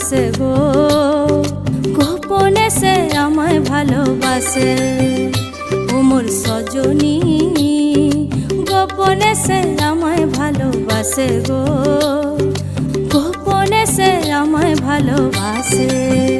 ভালোবাসে গো, গোপনে সে আমায় ভালোবাসে। ও মোর সজনী গোপনে সে আমায় ভালোবাসে গো, গোপনে সে আমায় ভালোবাসে।